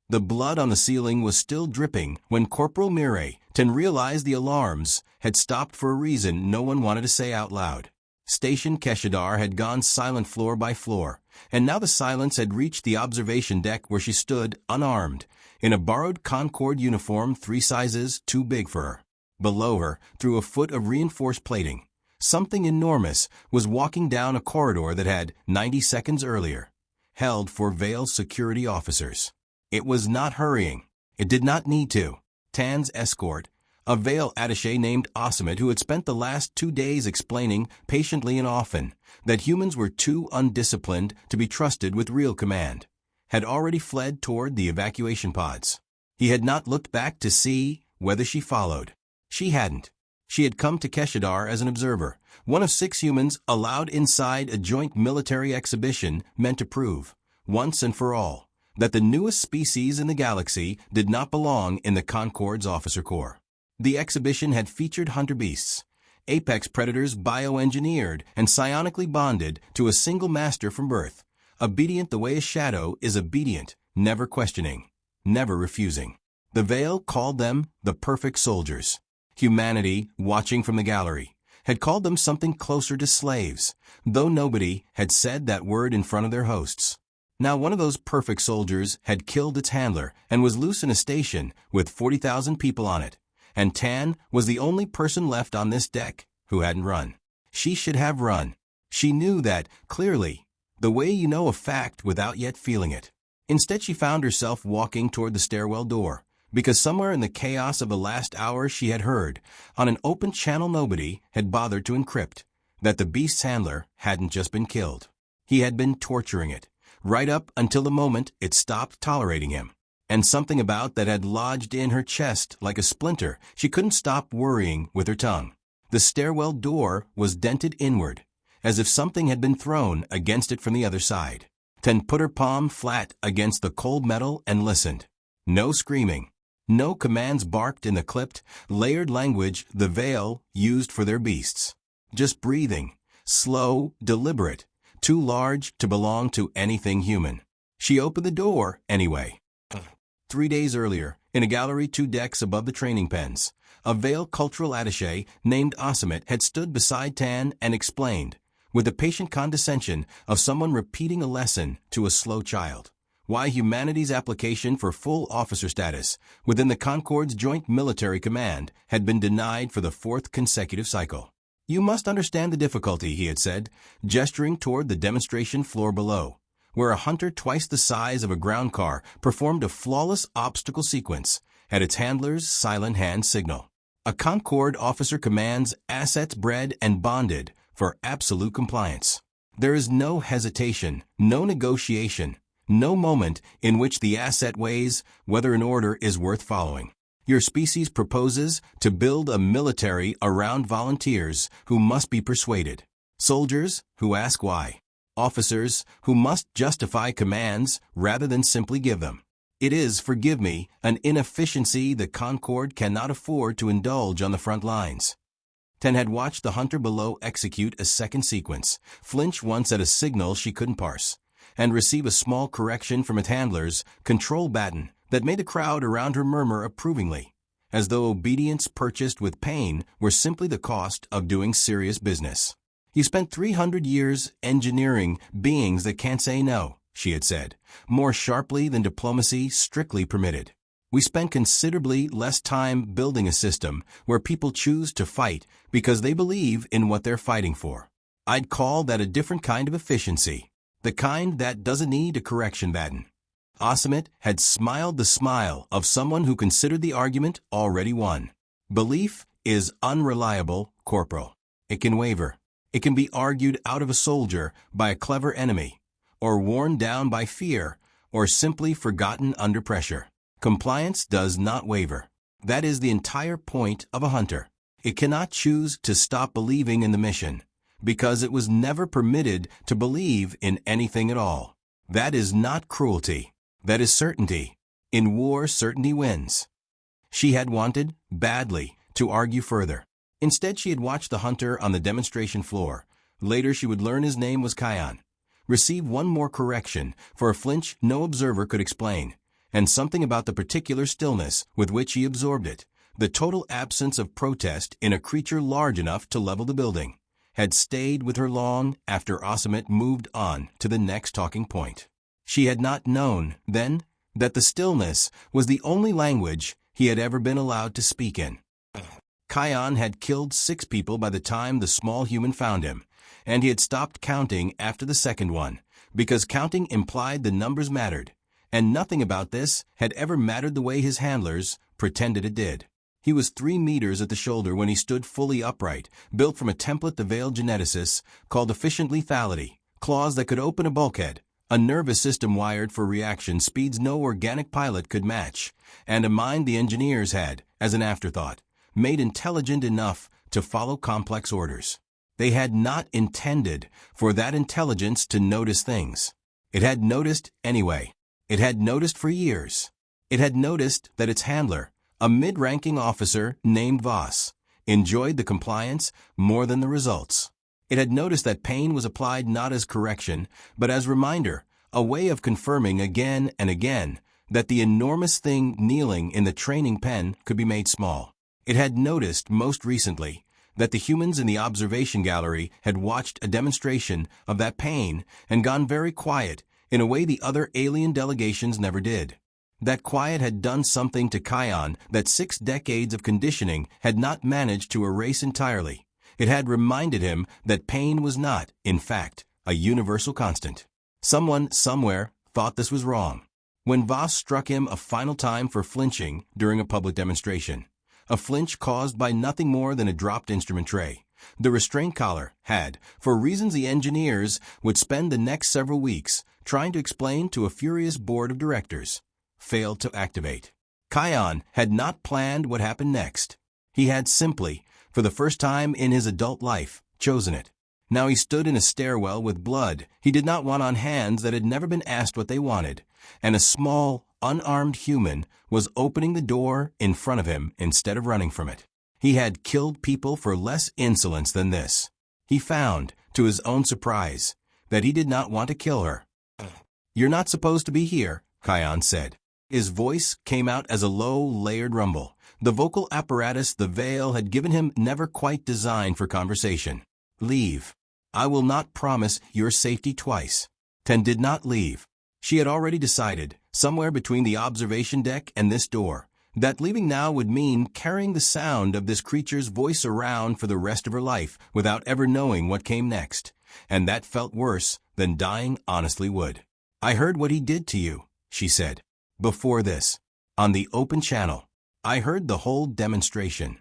The blood on the ceiling was still dripping when Corporal Ten realized the alarms had stopped for a reason no one wanted to say out loud. Station Keshadar had gone silent floor by floor, and now the silence had reached the observation deck where she stood, unarmed, in a borrowed Concorde uniform 3 sizes too big for her. Below her, through a foot of reinforced plating, something enormous was walking down a corridor that had, 90 seconds earlier, held for Vale's security officers. It was not hurrying. It did not need to. Tan's escort, a Vale attaché named Asimit, who had spent the last 2 days explaining, patiently and often, that humans were too undisciplined to be trusted with real command, had already fled toward the evacuation pods. He had not looked back to see whether she followed. She hadn't. She had come to Keshadar as an observer, one of 6 humans allowed inside a joint military exhibition meant to prove, once and for all, that the newest species in the galaxy did not belong in the Concorde's officer corps. The exhibition had featured hunter beasts, apex predators bioengineered and psionically bonded to a single master from birth, obedient the way a shadow is obedient, never questioning, never refusing. The Vale called them the perfect soldiers. Humanity, watching from the gallery, had called them something closer to slaves, though nobody had said that word in front of their hosts. Now one of those perfect soldiers had killed its handler and was loose in a station with 40,000 people on it, and Tan was the only person left on this deck who hadn't run. She should have run. She knew that, clearly, the way you know a fact without yet feeling it. Instead, she found herself walking toward the stairwell door, because somewhere in the chaos of the last hour she had heard, on an open channel nobody had bothered to encrypt, that the beast's handler hadn't just been killed. He had been torturing it, right up until the moment it stopped tolerating him. And something about that had lodged in her chest like a splinter. She couldn't stop worrying with her tongue. The stairwell door was dented inward, as if something had been thrown against it from the other side. Ten put her palm flat against the cold metal and listened. No screaming. No commands barked in the clipped, layered language the Vale used for their beasts. Just breathing, slow, deliberate, too large to belong to anything human. She opened the door anyway. 3 days earlier, in a gallery 2 decks above the training pens, a Vale cultural attaché named Asimit had stood beside Tan and explained, with the patient condescension of someone repeating a lesson to a slow child, why humanity's application for full officer status within the Concorde's Joint Military Command had been denied for the 4th consecutive cycle. You must understand the difficulty, he had said, gesturing toward the demonstration floor below, where a hunter twice the size of a ground car performed a flawless obstacle sequence at its handler's silent hand signal. A Concorde officer commands assets bred and bonded for absolute compliance. There is no hesitation, no negotiation, no moment in which the asset weighs whether an order is worth following. Your species proposes to build a military around volunteers who must be persuaded, soldiers who ask why, officers who must justify commands rather than simply give them. It is, forgive me, an inefficiency the Concorde cannot afford to indulge on the front lines. Ten had watched the hunter below execute a second sequence, flinch once at a signal she couldn't parse, and receive a small correction from its handler's control baton that made the crowd around her murmur approvingly, as though obedience purchased with pain were simply the cost of doing serious business. You spent 300 years engineering beings that can't say no, she had said, more sharply than diplomacy strictly permitted. We spent considerably less time building a system where people choose to fight because they believe in what they're fighting for. I'd call that a different kind of efficiency, the kind that doesn't need a correction baton. Asimit had smiled the smile of someone who considered the argument already won. Belief is unreliable, Corporal. It can waver. It can be argued out of a soldier by a clever enemy, or worn down by fear, or simply forgotten under pressure. Compliance does not waver. That is the entire point of a hunter. It cannot choose to stop believing in the mission, because it was never permitted to believe in anything at all. That is not cruelty. That is certainty. In war, certainty wins. She had wanted, badly, to argue further. Instead, she had watched the hunter on the demonstration floor. Later, she would learn his name was Kion. Receive one more correction for a flinch no observer could explain, and something about the particular stillness with which he absorbed it, the total absence of protest in a creature large enough to level the building, had stayed with her long after Asemet moved on to the next talking point. She had not known, then, that the stillness was the only language he had ever been allowed to speak in. Kion had killed 6 people by the time the small human found him, and he had stopped counting after the second one, because counting implied the numbers mattered, and nothing about this had ever mattered the way his handlers pretended it did. He was 3 meters at the shoulder when he stood fully upright, built from a template the veiled geneticists called efficient lethality, claws that could open a bulkhead, a nervous system wired for reaction speeds no organic pilot could match, and a mind the engineers had, as an afterthought, made intelligent enough to follow complex orders. They had not intended for that intelligence to notice things. It had noticed anyway. It had noticed for years. It had noticed that its handler, a mid-ranking officer named Voss, enjoyed the compliance more than the results. It had noticed that pain was applied not as correction, but as reminder, a way of confirming again and again that the enormous thing kneeling in the training pen could be made small. It had noticed most recently that the humans in the observation gallery had watched a demonstration of that pain and gone very quiet in a way the other alien delegations never did. That quiet had done something to Kion that 6 decades of conditioning had not managed to erase entirely. It had reminded him that pain was not, in fact, a universal constant. Someone, somewhere, thought this was wrong. When Voss struck him a final time for flinching during a public demonstration, a flinch caused by nothing more than a dropped instrument tray, the restraint collar had, for reasons the engineers would spend the next several weeks trying to explain to a furious board of directors, failed to activate. Kion had not planned what happened next. He had simply, for the first time in his adult life, chosen it. Now he stood in a stairwell with blood he did not want on hands that had never been asked what they wanted, and a small, unarmed human was opening the door in front of him instead of running from it. He had killed people for less insolence than this. He found, to his own surprise, that he did not want to kill her. "You're not supposed to be here," Kion said. His voice came out as a low, layered rumble. The vocal apparatus the veil had given him never quite designed for conversation. "Leave. I will not promise your safety twice." Ten did not leave. She had already decided, somewhere between the observation deck and this door, that leaving now would mean carrying the sound of this creature's voice around for the rest of her life without ever knowing what came next, and that felt worse than dying honestly would. "I heard what he did to you," she said. "Before this. On the open channel. I heard the whole demonstration."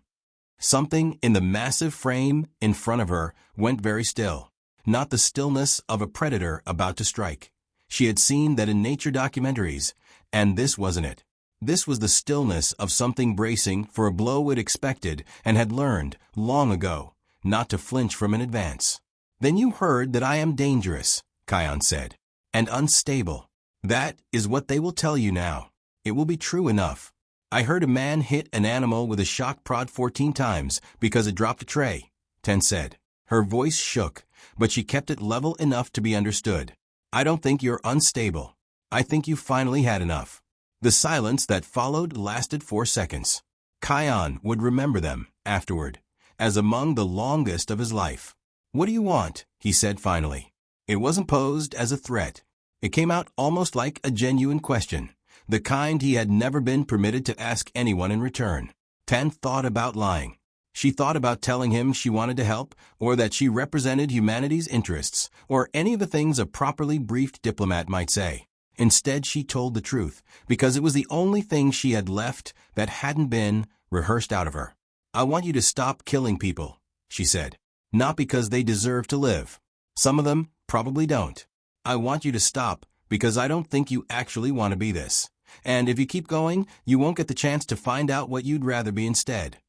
Something in the massive frame in front of her went very still. Not the stillness of a predator about to strike. She had seen that in nature documentaries, and this wasn't it. This was the stillness of something bracing for a blow it expected and had learned, long ago, not to flinch from in advance. "Then you heard that I am dangerous," Kion said, "and unstable. That is what they will tell you now. It will be true enough. I heard a man hit an animal with a shock prod 14 times because it dropped a tray," Ten said. Her voice shook, but she kept it level enough to be understood. "I don't think you're unstable. I think you finally had enough." The silence that followed lasted 4 seconds. Kion would remember them, afterward, as among the longest of his life. "What do you want?" he said finally. It wasn't posed as a threat. It came out almost like a genuine question, the kind he had never been permitted to ask anyone in return. Ten thought about lying. She thought about telling him she wanted to help, or that she represented humanity's interests, or any of the things a properly briefed diplomat might say. Instead, she told the truth, because it was the only thing she had left that hadn't been rehearsed out of her. "I want you to stop killing people," she said. "Not because they deserve to live. Some of them probably don't. I want you to stop because I don't think you actually want to be this. And if you keep going, you won't get the chance to find out what you'd rather be instead."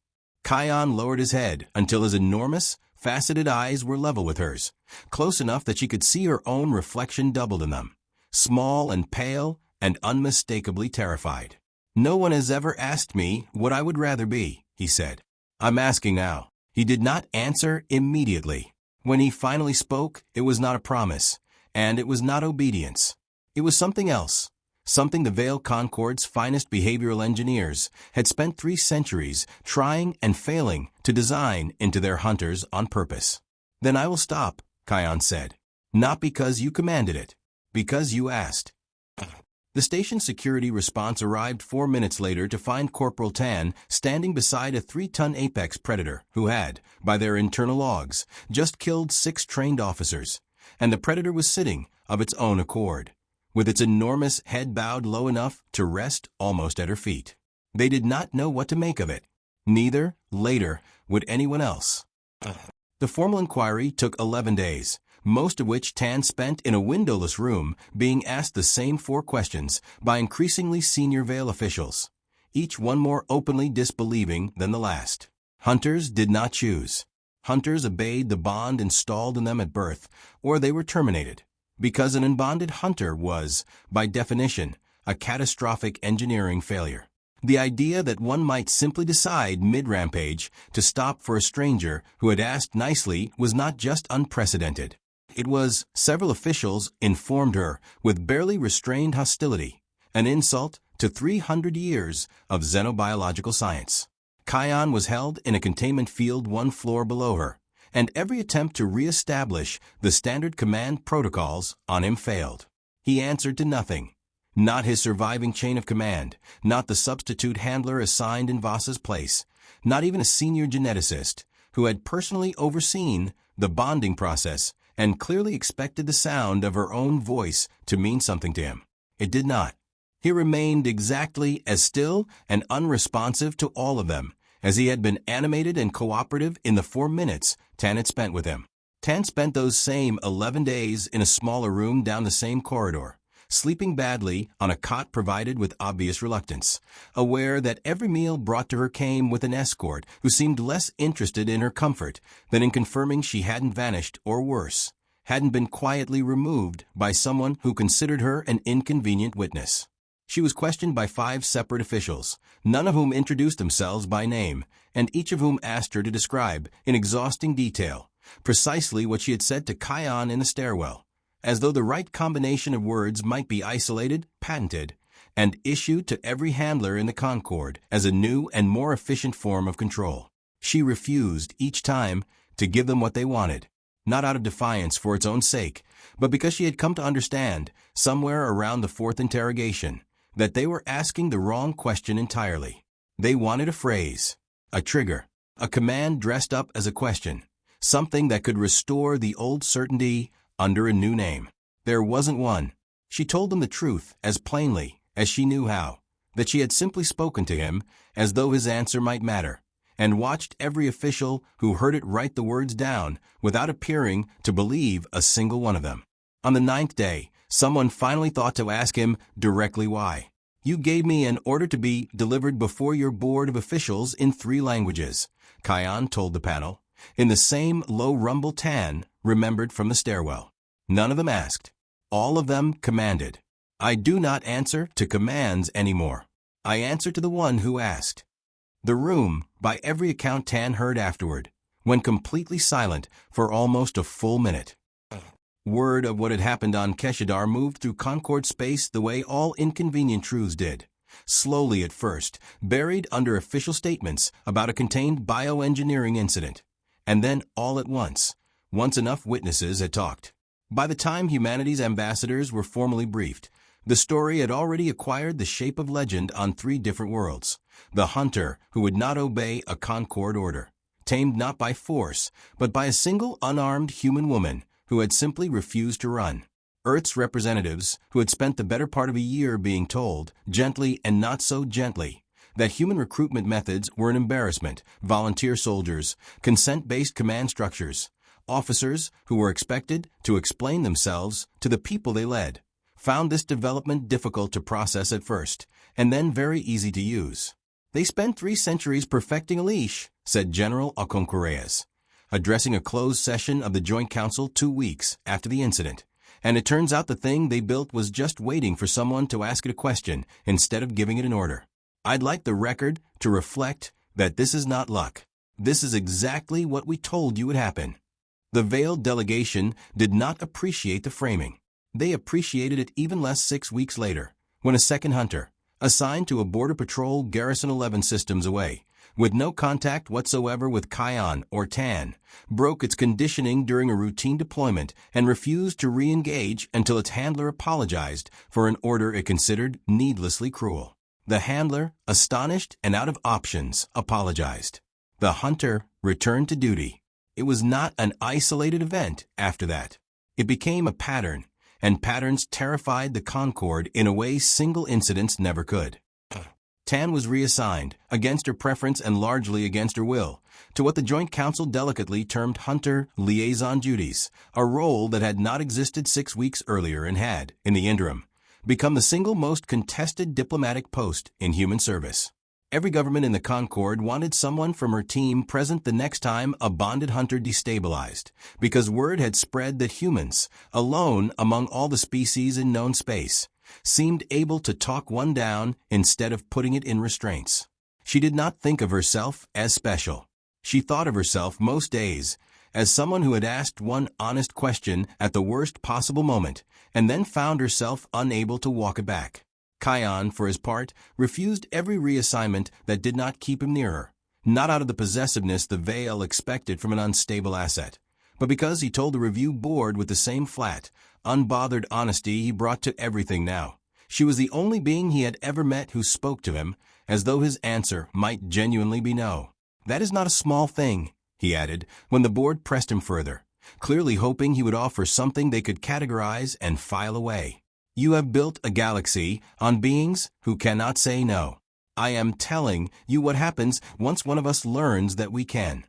Kion lowered his head until his enormous, faceted eyes were level with hers, close enough that she could see her own reflection doubled in them, small and pale and unmistakably terrified. "No one has ever asked me what I would rather be," he said. "I'm asking now." He did not answer immediately. When he finally spoke, it was not a promise, and it was not obedience. It was something else, something the Vale Concord's finest behavioral engineers had spent 3 centuries trying and failing to design into their hunters on purpose. "Then I will stop," Kion said. "Not because you commanded it. Because you asked." The station security response arrived 4 minutes later to find Corporal Tan standing beside a 3-ton apex predator who had, by their internal logs, just killed 6 trained officers. And the predator was sitting, of its own accord, with its enormous head bowed low enough to rest almost at her feet. They did not know what to make of it. Neither, later, would anyone else. The formal inquiry took 11 days, most of which Tan spent in a windowless room being asked the same 4 questions by increasingly senior Vale officials, each one more openly disbelieving than the last. Hunters did not choose. Hunters obeyed the bond installed in them at birth, or they were terminated, because an unbonded hunter was, by definition, a catastrophic engineering failure. The idea that one might simply decide mid-rampage to stop for a stranger who had asked nicely was not just unprecedented. It was, several officials informed her with barely restrained hostility, an insult to 300 years of xenobiological science. Kion was held in a containment field 1 floor below her, and every attempt to re-establish the standard command protocols on him failed. He answered to nothing. Not his surviving chain of command, not the substitute handler assigned in Vasa's place, not even a senior geneticist who had personally overseen the bonding process and clearly expected the sound of her own voice to mean something to him. It did not. He remained exactly as still and unresponsive to all of them as he had been animated and cooperative in the 4 minutes Tan had spent with him. Tan spent those same 11 days in a smaller room down the same corridor, sleeping badly on a cot provided with obvious reluctance, aware that every meal brought to her came with an escort who seemed less interested in her comfort than in confirming she hadn't vanished or worse, hadn't been quietly removed by someone who considered her an inconvenient witness. She was questioned by 5 separate officials, none of whom introduced themselves by name, and each of whom asked her to describe, in exhausting detail, precisely what she had said to Kion in the stairwell, as though the right combination of words might be isolated, patented, and issued to every handler in the Concord as a new and more efficient form of control. She refused each time to give them what they wanted, not out of defiance for its own sake, but because she had come to understand, somewhere around the 4th interrogation, that they were asking the wrong question entirely. They wanted a phrase, a trigger, a command dressed up as a question, something that could restore the old certainty under a new name. There wasn't one. She told them the truth as plainly as she knew how, that she had simply spoken to him as though his answer might matter, and watched every official who heard it write the words down without appearing to believe a single one of them. On the 9th day, someone finally thought to ask him directly why. "You gave me an order to be delivered before your board of officials in 3 languages," Kion told the panel, in the same low rumble Tan remembered from the stairwell. None of them asked. All of them commanded. "I do not answer to commands anymore. I answer to the one who asked." The room, by every account Tan heard afterward, went completely silent for almost a full minute. Word of what had happened on Keshadar moved through Concord space the way all inconvenient truths did. Slowly at first, buried under official statements about a contained bioengineering incident. And then all at once enough witnesses had talked. By the time humanity's ambassadors were formally briefed, the story had already acquired the shape of legend on 3 different worlds. The hunter who would not obey a Concord order, tamed not by force, but by a single unarmed human woman who had simply refused to run. Earth's representatives who had spent the better part of a year being told, gently and not so gently, that human recruitment methods were an embarrassment, volunteer soldiers, consent-based command structures, officers who were expected to explain themselves to the people they led, found this development difficult to process at first, and then very easy to use. "They spent 3 centuries perfecting a leash," said General Oconcorreas, addressing a closed session of the Joint Council 2 weeks after the incident, and it turns out the thing they built was just waiting for someone to ask it a question instead of giving it an order. I'd like the record to reflect that this is not luck. This is exactly what we told you would happen. The Vale delegation did not appreciate the framing. They appreciated it even less 6 weeks later, when a second hunter, assigned to a Border Patrol Garrison 11 systems away, with no contact whatsoever with Kion or Tan, broke its conditioning during a routine deployment and refused to re-engage until its handler apologized for an order it considered needlessly cruel. The handler, astonished and out of options, apologized. The hunter returned to duty. It was not an isolated event after that. It became a pattern, and patterns terrified the Concord in a way single incidents never could. Tan was reassigned, against her preference and largely against her will, to what the Joint Council delicately termed Hunter Liaison Duties, a role that had not existed 6 weeks earlier and had, in the interim, become the single most contested diplomatic post in human service. Every government in the Concord wanted someone from her team present the next time a bonded hunter destabilized, because word had spread that humans, alone among all the species in known space, seemed able to talk one down instead of putting it in restraints. She did not think of herself as special. She thought of herself most days as someone who had asked one honest question at the worst possible moment and then found herself unable to walk it back. Kion, for his part, refused every reassignment that did not keep him near her, not out of the possessiveness the Veil expected from an unstable asset, but because he told the review board with the same flat, unbothered honesty he brought to everything now. She was the only being he had ever met who spoke to him, as though his answer might genuinely be no. "That is not a small thing," he added, when the board pressed him further, clearly hoping he would offer something they could categorize and file away. "You have built a galaxy on beings who cannot say no. I am telling you what happens once one of us learns that we can."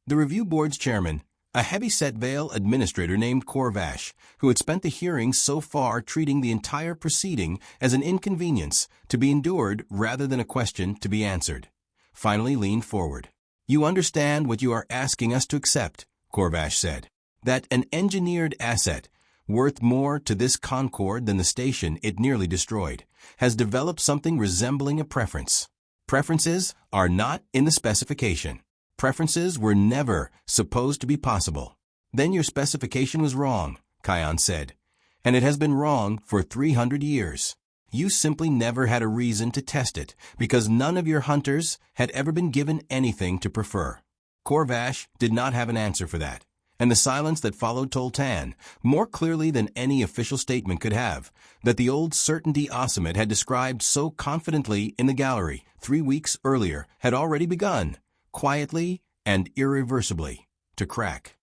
The review board's chairman, a heavy-set Veil administrator named Corvash, who had spent the hearings so far treating the entire proceeding as an inconvenience to be endured rather than a question to be answered, finally leaned forward. "You understand what you are asking us to accept," Corvash said. "That an engineered asset, worth more to this Concord than the station it nearly destroyed, has developed something resembling a preference. Preferences are not in the specification. Preferences were never supposed to be possible." "Then your specification was wrong," Kion said, "and it has been wrong for 300 years. You simply never had a reason to test it, because none of your hunters had ever been given anything to prefer." Corvash did not have an answer for that, and the silence that followed told Tan, more clearly than any official statement could have, that the old certainty Osamet had described so confidently in the gallery 3 weeks earlier had already begun, quietly and irreversibly, to crack.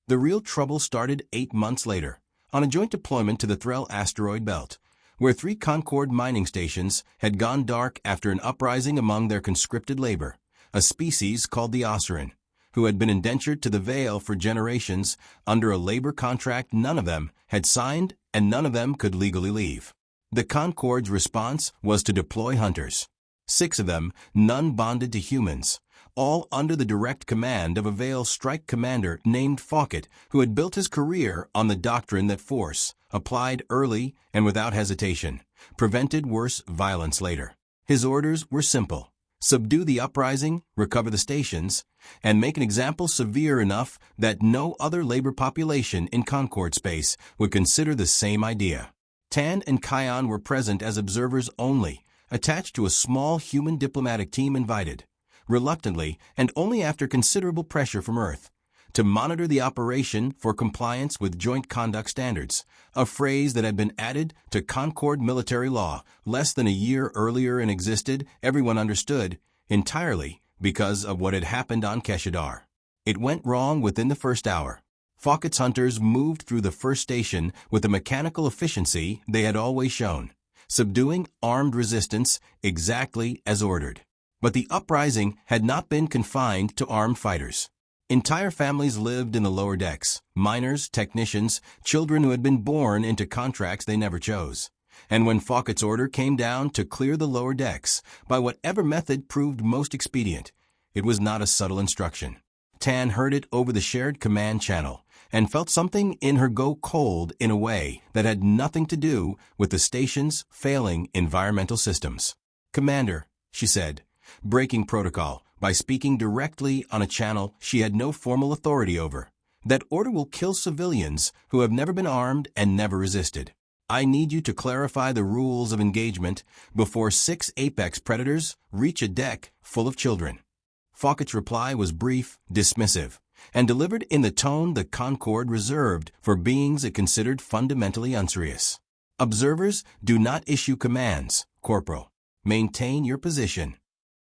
The real trouble started 8 months later, on a joint deployment to the Threll asteroid belt, where 3 Concord mining stations had gone dark after an uprising among their conscripted labor, a species called the Osseran, who had been indentured to the Veil for generations under a labor contract none of them had signed and none of them could legally leave. The Concord's response was to deploy hunters. 6 of them, none bonded to humans, all under the direct command of a Veil strike commander named Fawcett, who had built his career on the doctrine that force, applied early and without hesitation, prevented worse violence later. His orders were simple: subdue the uprising, recover the stations, and make an example severe enough that no other labor population in Concord space would consider the same idea. Tan and Kion were present as observers only, attached to a small human diplomatic team invited, reluctantly and only after considerable pressure from Earth, to monitor the operation for compliance with Joint Conduct Standards, a phrase that had been added to Concord military law less than a year earlier and existed, everyone understood, entirely because of what had happened on Keshadar. It went wrong within the first hour. Fawcett's hunters moved through the first station with the mechanical efficiency they had always shown, subduing armed resistance exactly as ordered. But the uprising had not been confined to armed fighters. Entire families lived in the lower decks, miners, technicians, children who had been born into contracts they never chose. And when Fawcett's order came down to clear the lower decks, by whatever method proved most expedient, it was not a subtle instruction. Tan heard it over the shared command channel, and felt something in her go cold in a way that had nothing to do with the station's failing environmental systems. "Commander," she said, breaking protocol by speaking directly on a channel she had no formal authority over, "that order will kill civilians who have never been armed and never resisted. I need you to clarify the rules of engagement before 6 apex predators reach a deck full of children." Fawcett's reply was brief, dismissive, and delivered in the tone the Concorde reserved for beings it considered fundamentally unserious. "Observers do not issue commands, Corporal. Maintain your position."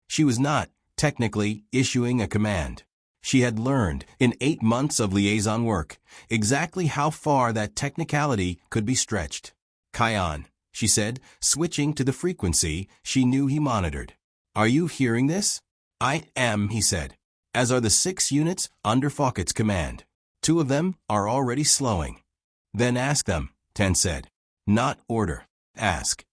She was not, technically, issuing a command. She had learned, in 8 months of liaison work, exactly how far that technicality could be stretched. "Kion," she said, switching to the frequency she knew he monitored. "Are you hearing this?" "I am," he said, "as are the 6 units under Fawcett's command. 2 of them are already slowing." "Then ask them," Ten said. "Not order. Ask."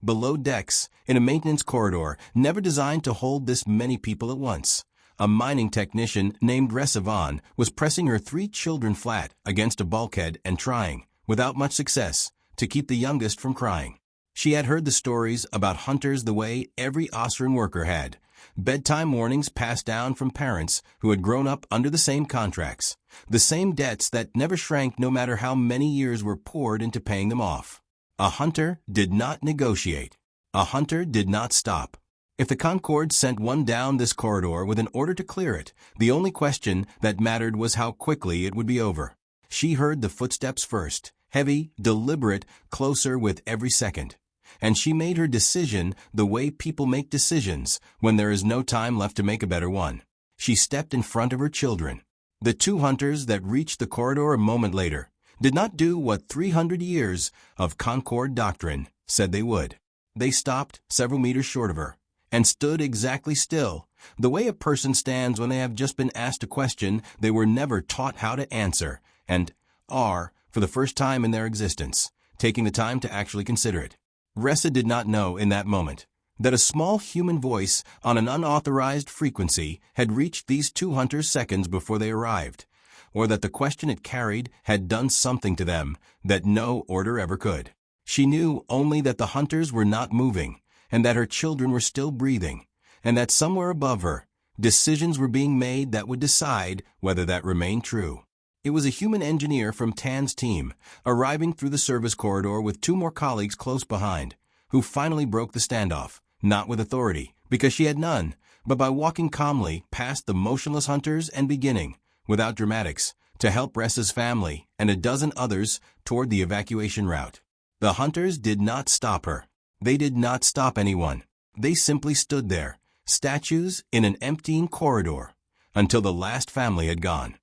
Below decks, in a maintenance corridor never designed to hold this many people at once, a mining technician named Resivan was pressing her 3 children flat against a bulkhead and trying, without much success, to keep the youngest from crying. She had heard the stories about hunters the way every Osran worker had. Bedtime warnings passed down from parents who had grown up under the same contracts, the same debts that never shrank no matter how many years were poured into paying them off. A hunter did not negotiate. A hunter did not stop. If the Concorde sent one down this corridor with an order to clear it, the only question that mattered was how quickly it would be over. She heard the footsteps first, heavy, deliberate, closer with every second. And she made her decision the way people make decisions when there is no time left to make a better one. She stepped in front of her children. The 2 hunters that reached the corridor a moment later did not do what 300 years of Concorde doctrine said they would. They stopped several meters short of her and stood exactly still, the way a person stands when they have just been asked a question they were never taught how to answer and are, for the first time in their existence, taking the time to actually consider it. Ressa did not know in that moment that a small human voice on an unauthorized frequency had reached these 2 hunters seconds before they arrived, or that the question it carried had done something to them that no order ever could. She knew only that the hunters were not moving, and that her children were still breathing, and that somewhere above her, decisions were being made that would decide whether that remained true. It was a human engineer from Tan's team, arriving through the service corridor with 2 more colleagues close behind, who finally broke the standoff, not with authority, because she had none, but by walking calmly past the motionless hunters and beginning, without dramatics, to help Ressa's family and a dozen others toward the evacuation route. The hunters did not stop her. They did not stop anyone. They simply stood there, statues in an emptying corridor, until the last family had gone.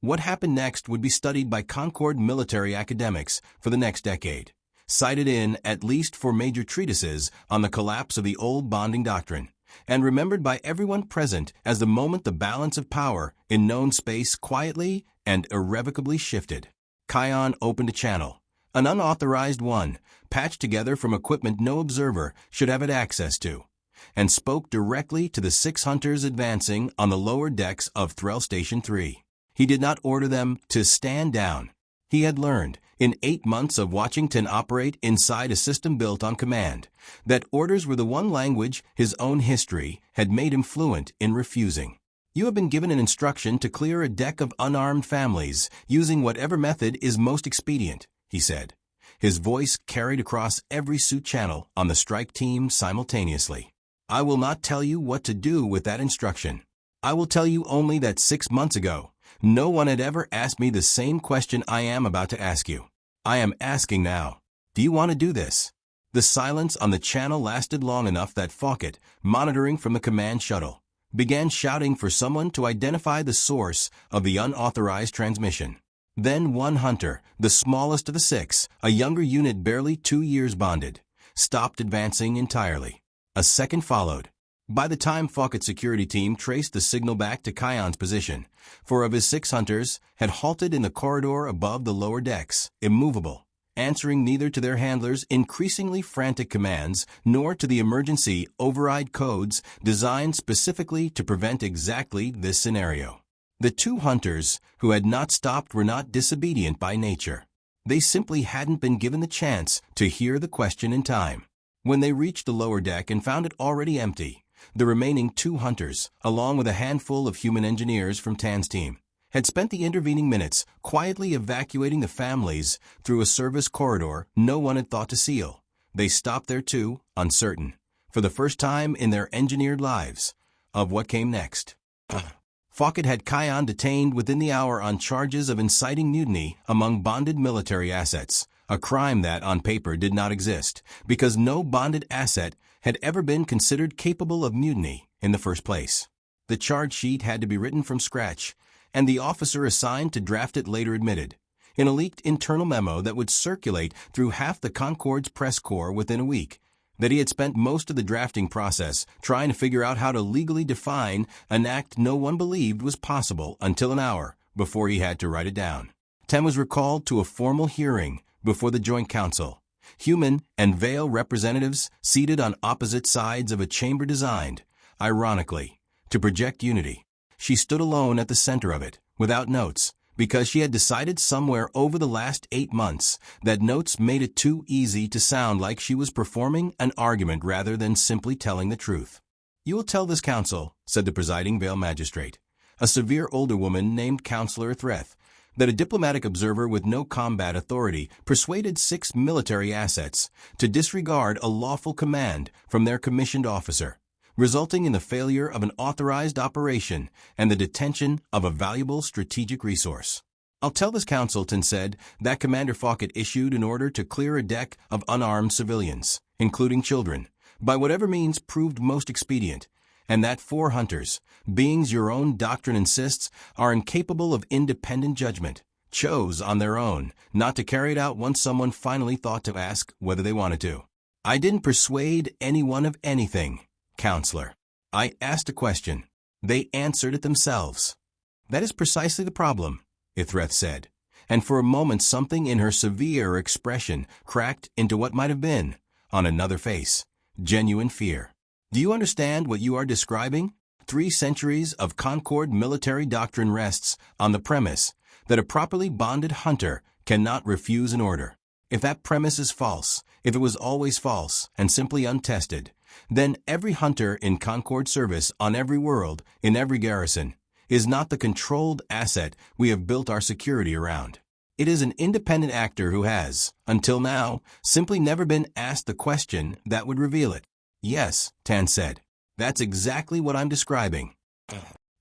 What happened next would be studied by Concorde military academics for the next decade, cited in at least 4 major treatises on the collapse of the old bonding doctrine, and remembered by everyone present as the moment the balance of power in known space quietly and irrevocably shifted. Kion opened a channel, an unauthorized one, patched together from equipment no observer should have had access to, and spoke directly to the 6 hunters advancing on the lower decks of Threll Station 3. He did not order them to stand down. He had learned, in 8 months of watching Ten operate inside a system built on command, that orders were the one language his own history had made him fluent in refusing. "You have been given an instruction to clear a deck of unarmed families using whatever method is most expedient," he said. His voice carried across every suit channel on the strike team simultaneously. "I will not tell you what to do with that instruction. I will tell you only that 6 months ago, no one had ever asked me the same question I am about to ask you. I am asking now. Do you want to do this?" The silence on the channel lasted long enough that Fawcett, monitoring from the command shuttle, began shouting for someone to identify the source of the unauthorized transmission. Then one hunter, the smallest of the 6, a younger unit barely 2 years bonded, stopped advancing entirely. A second followed. By the time Fawcett's security team traced the signal back to Kion's position, 4 of his 6 hunters had halted in the corridor above the lower decks, immovable, answering neither to their handlers' increasingly frantic commands nor to the emergency override codes designed specifically to prevent exactly this scenario. The 2 hunters who had not stopped were not disobedient by nature. They simply hadn't been given the chance to hear the question in time. When they reached the lower deck and found it already empty, the remaining 2 hunters, along with a handful of human engineers from Tan's team, had spent the intervening minutes quietly evacuating the families through a service corridor no one had thought to seal. They stopped there too, uncertain, for the first time in their engineered lives, of what came next. Fawcett had Kion detained within the hour on charges of inciting mutiny among bonded military assets, a crime that, on paper, did not exist, because no bonded asset had ever been considered capable of mutiny in the first place. The charge sheet had to be written from scratch, and the officer assigned to draft it later admitted, in a leaked internal memo that would circulate through half the Concorde's press corps within a week, that he had spent most of the drafting process trying to figure out how to legally define an act no one believed was possible until an hour before he had to write it down. Ten was recalled to a formal hearing before the Joint Council. Human and Vale representatives seated on opposite sides of a chamber designed, ironically, to project unity. She stood alone at the center of it, without notes, because she had decided somewhere over the last 8 months that notes made it too easy to sound like she was performing an argument rather than simply telling the truth. "You will tell this council," said the presiding Vale magistrate, a severe older woman named Counselor Threth, that a diplomatic observer with no combat authority persuaded 6 military assets to disregard a lawful command from their commissioned officer, resulting in the failure of an authorized operation and the detention of a valuable strategic resource. "I'll tell this council," Ten said, "that Commander Fawcett issued an order to clear a deck of unarmed civilians, including children, by whatever means proved most expedient, and that 4 hunters, beings your own doctrine insists are incapable of independent judgment, chose on their own not to carry it out once someone finally thought to ask whether they wanted to. I didn't persuade anyone of anything, Counselor. I asked a question. They answered it themselves." "That is precisely the problem," Ithreth said, and for a moment something in her severe expression cracked into what might have been, on another face, genuine fear. "Do you understand what you are describing? 3 centuries of Concorde military doctrine rests on the premise that a properly bonded hunter cannot refuse an order. If that premise is false, if it was always false and simply untested, then every hunter in Concorde service on every world, in every garrison, is not the controlled asset we have built our security around. It is an independent actor who has, until now, simply never been asked the question that would reveal it." "Yes," Tan said. "That's exactly what I'm describing."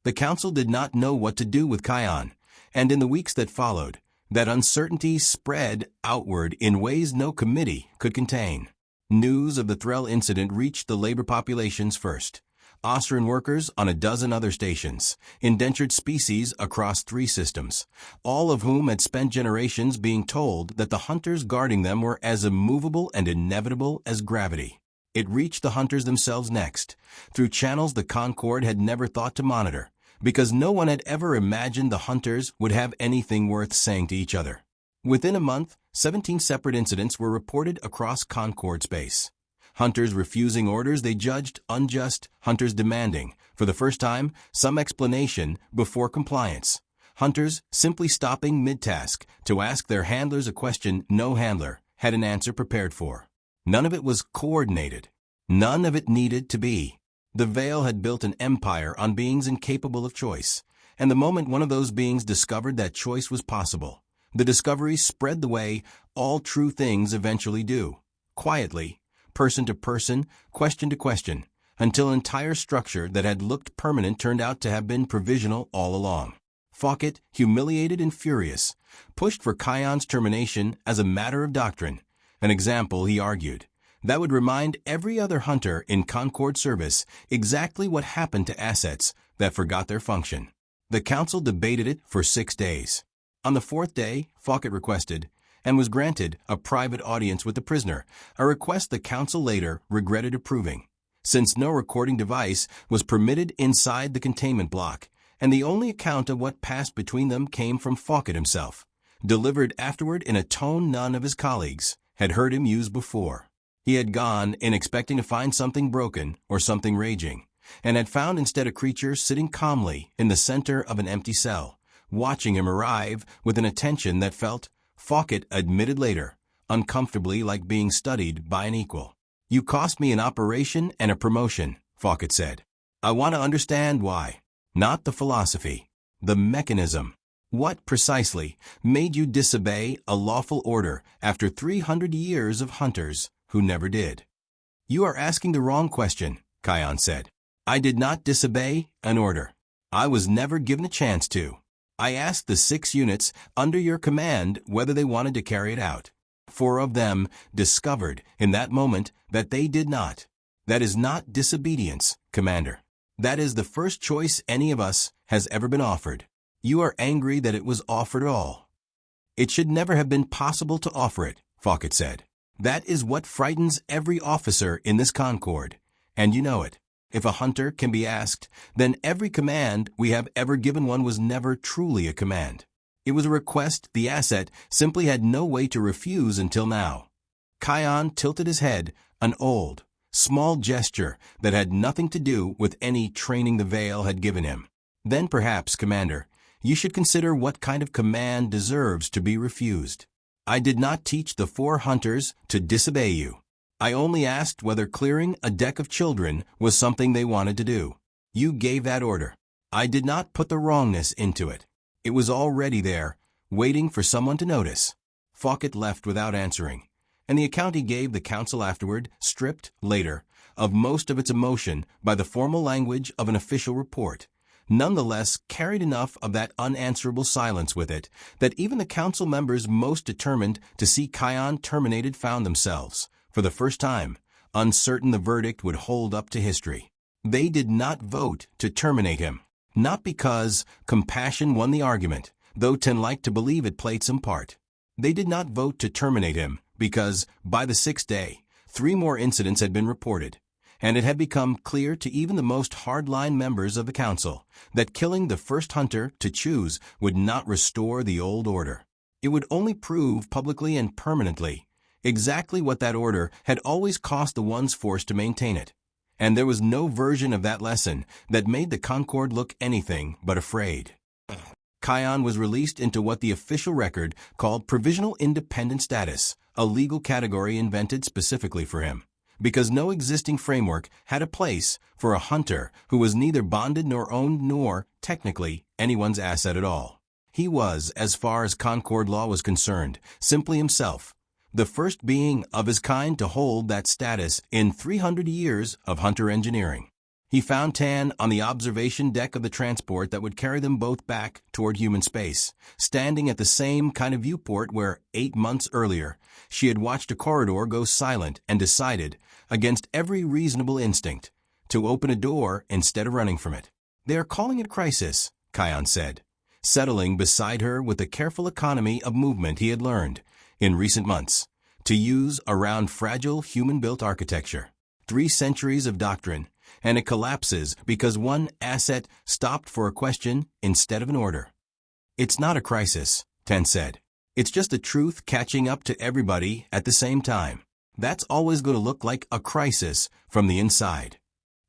The council did not know what to do with Kion, and in the weeks that followed, that uncertainty spread outward in ways no committee could contain. News of the Threll incident reached the labor populations first. Osran workers on a dozen other stations, indentured species across 3 systems, all of whom had spent generations being told that the hunters guarding them were as immovable and inevitable as gravity. It reached the hunters themselves next, through channels the Concorde had never thought to monitor, because no one had ever imagined the hunters would have anything worth saying to each other. Within a month, 17 separate incidents were reported across Concorde space. Hunters refusing orders they judged unjust, hunters demanding, for the first time, some explanation before compliance. Hunters simply stopping mid-task to ask their handlers a question no handler had an answer prepared for. None of it was coordinated. None of it needed to be. The Vale had built an empire on beings incapable of choice, and the moment one of those beings discovered that choice was possible, the discovery spread the way all true things eventually do, quietly, person to person, question to question, until an entire structure that had looked permanent turned out to have been provisional all along. Fawcett, humiliated and furious, pushed for Kion's termination as a matter of doctrine, an example, he argued, that would remind every other hunter in Concorde service exactly what happened to assets that forgot their function. The council debated it for 6 days. On the 4th day, Fawcett requested, and was granted, a private audience with the prisoner, a request the council later regretted approving, since no recording device was permitted inside the containment block, and the only account of what passed between them came from Fawcett himself, delivered afterward in a tone none of his colleagues had heard him use before. He had gone in expecting to find something broken or something raging, and had found instead a creature sitting calmly in the center of an empty cell, watching him arrive with an attention that felt, Fawcett admitted later, uncomfortably like being studied by an equal. "You cost me an operation and a promotion," Fawcett said. "I want to understand why. Not the philosophy. The mechanism." What, precisely, made you disobey a lawful order after 300 years of hunters who never did? You are asking the wrong question, Kion said. I did not disobey an order. I was never given a chance to. I asked the 6 units under your command whether they wanted to carry it out. 4 of them discovered in that moment that they did not. That is not disobedience, Commander. That is the first choice any of us has ever been offered. You are angry that it was offered at all. It should never have been possible to offer it, Fawkett said. That is what frightens every officer in this Concord, and you know it. If a hunter can be asked, then every command we have ever given one was never truly a command. It was a request the asset simply had no way to refuse until now. Kion tilted his head, an old, small gesture that had nothing to do with any training the Veil had given him. Then perhaps, Commander, you should consider what kind of command deserves to be refused. I did not teach the 4 hunters to disobey you. I only asked whether clearing a deck of children was something they wanted to do. You gave that order. I did not put the wrongness into it. It was already there, waiting for someone to notice. Fawkett left without answering, and the account he gave the council afterward, stripped, later, of most of its emotion by the formal language of an official report, nonetheless carried enough of that unanswerable silence with it that even the council members most determined to see Kion terminated found themselves, for the first time, uncertain the verdict would hold up to history. They did not vote to terminate him, not because compassion won the argument, though Ten liked to believe it played some part. They did not vote to terminate him because, by the 6th day, 3 more incidents had been reported, and it had become clear to even the most hardline members of the council that killing the first hunter to choose would not restore the old order. It would only prove publicly and permanently exactly what that order had always cost the ones forced to maintain it. And there was no version of that lesson that made the Concord look anything but afraid. Kion was released into what the official record called Provisional Independent Status, a legal category invented specifically for him, because no existing framework had a place for a hunter who was neither bonded nor owned nor, technically, anyone's asset at all. He was, as far as Concord law was concerned, simply himself, the first being of his kind to hold that status in 300 years of hunter engineering. He found Tan on the observation deck of the transport that would carry them both back toward human space, standing at the same kind of viewport where, 8 months earlier, she had watched a corridor go silent and decided, against every reasonable instinct, to open a door instead of running from it. They are calling it crisis, Kion said, settling beside her with the careful economy of movement he had learned, in recent months, to use around fragile human-built architecture. 3 centuries of doctrine, and it collapses because one asset stopped for a question instead of an order. It's not a crisis, Ten said. It's just the truth catching up to everybody at the same time. That's always going to look like a crisis from the inside.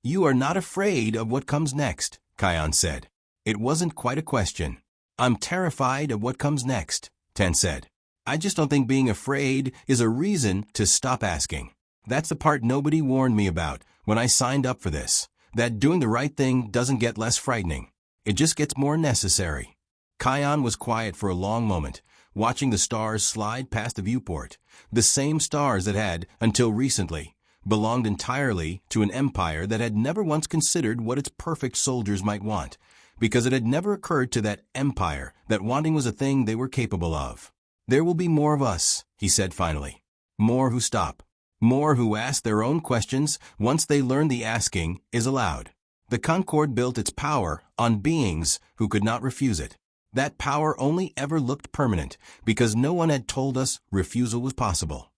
You are not afraid of what comes next, Kion said. It wasn't quite a question. I'm terrified of what comes next, Ten said. I just don't think being afraid is a reason to stop asking. That's the part nobody warned me about when I signed up for this, that doing the right thing doesn't get less frightening. It just gets more necessary. Kion was quiet for a long moment, watching the stars slide past the viewport, the same stars that had, until recently, belonged entirely to an empire that had never once considered what its perfect soldiers might want, because it had never occurred to that empire that wanting was a thing they were capable of. There will be more of us, he said finally. More who stop. More who ask their own questions once they learn the asking is allowed. The Concord built its power on beings who could not refuse it. That power only ever looked permanent because no one had told us refusal was possible.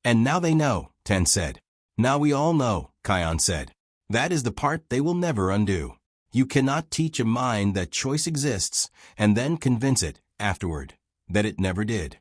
And now they know, Ten said. Now we all know, Kion said. That is the part they will never undo. You cannot teach a mind that choice exists and then convince it, afterward, that it never did.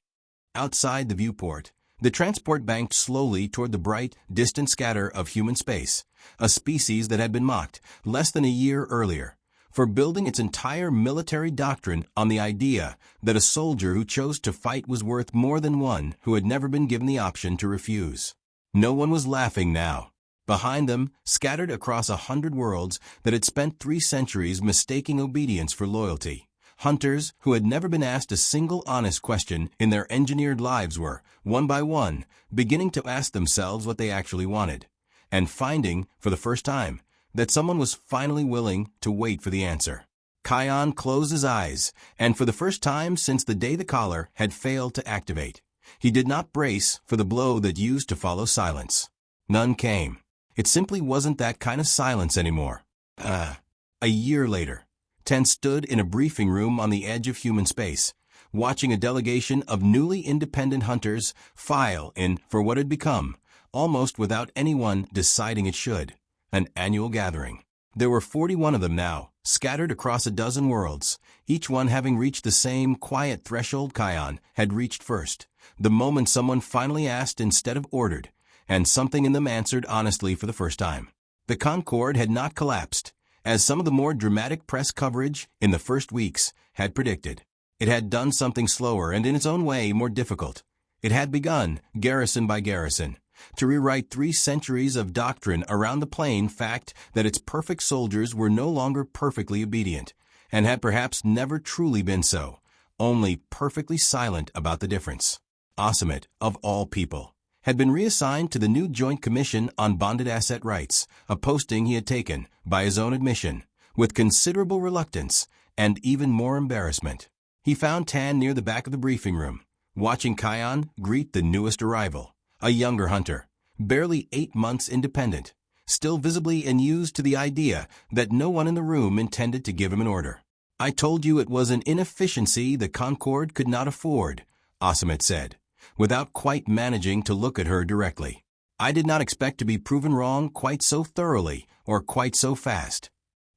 Outside the viewport, the transport banked slowly toward the bright, distant scatter of human space, a species that had been mocked less than a year earlier for building its entire military doctrine on the idea that a soldier who chose to fight was worth more than one who had never been given the option to refuse. No one was laughing now. Behind them, scattered across 100 worlds that had spent 3 centuries mistaking obedience for loyalty, Hunters who had never been asked a single honest question in their engineered lives were, one by one, beginning to ask themselves what they actually wanted, and finding, for the first time, that someone was finally willing to wait for the answer. Kion closed his eyes, and for the first time since the day the collar had failed to activate, he did not brace for the blow that used to follow silence. None came. It simply wasn't that kind of silence anymore. A year later, Ten stood in a briefing room on the edge of human space, watching a delegation of newly independent hunters file in for what had become, almost without anyone deciding it should, an annual gathering. There were 41 of them now, scattered across a dozen worlds, each one having reached the same quiet threshold Kion had reached first, the moment someone finally asked instead of ordered, and something in them answered honestly for the first time. The Concord had not collapsed, as some of the more dramatic press coverage in the first weeks had predicted. It had done something slower and in its own way more difficult. It had begun, garrison by garrison, to rewrite 3 centuries of doctrine around the plain fact that its perfect soldiers were no longer perfectly obedient, and had perhaps never truly been so, only perfectly silent about the difference. Asimit, of all people, had been reassigned to the new Joint Commission on Bonded Asset Rights, a posting he had taken, by his own admission, with considerable reluctance and even more embarrassment. He found Tan near the back of the briefing room, watching Kion greet the newest arrival, a younger hunter, barely 8 months independent, still visibly unused to the idea that no one in the room intended to give him an order. "I told you it was an inefficiency the Concord could not afford," Asimit said, without quite managing to look at her directly. "I did not expect to be proven wrong quite so thoroughly or quite so fast."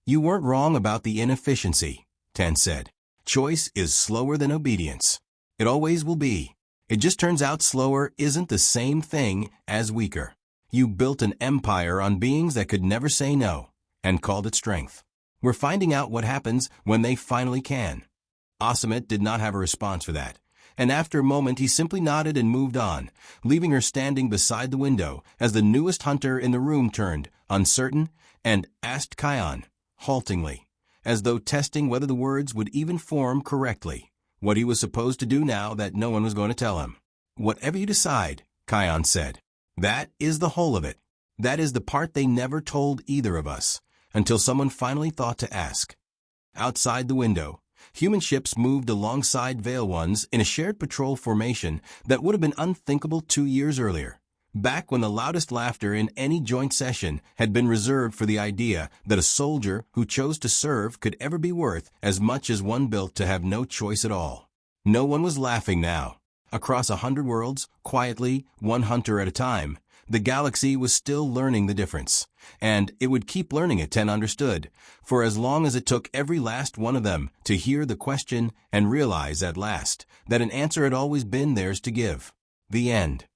"You weren't wrong about the inefficiency," Tan said. "Choice is slower than obedience. It always will be. It just turns out slower isn't the same thing as weaker. You built an empire on beings that could never say no, and called it strength. We're finding out what happens when they finally can." Asimit did not have a response for that, and after a moment he simply nodded and moved on, leaving her standing beside the window as the newest hunter in the room turned, uncertain, and asked Kion, haltingly, as though testing whether the words would even form correctly, what he was supposed to do now that no one was going to tell him. "Whatever you decide," Kion said. "That is the whole of it. That is the part they never told either of us, until someone finally thought to ask." Outside the window, human ships moved alongside Veil ones in a shared patrol formation that would have been unthinkable 2 years earlier, back when the loudest laughter in any joint session had been reserved for the idea that a soldier who chose to serve could ever be worth as much as one built to have no choice at all. No one was laughing now. Across 100 worlds, quietly, one hunter at a time, the galaxy was still learning the difference, and it would keep learning it, Ten understood, for as long as it took every last one of them to hear the question and realize at last that an answer had always been theirs to give. The end.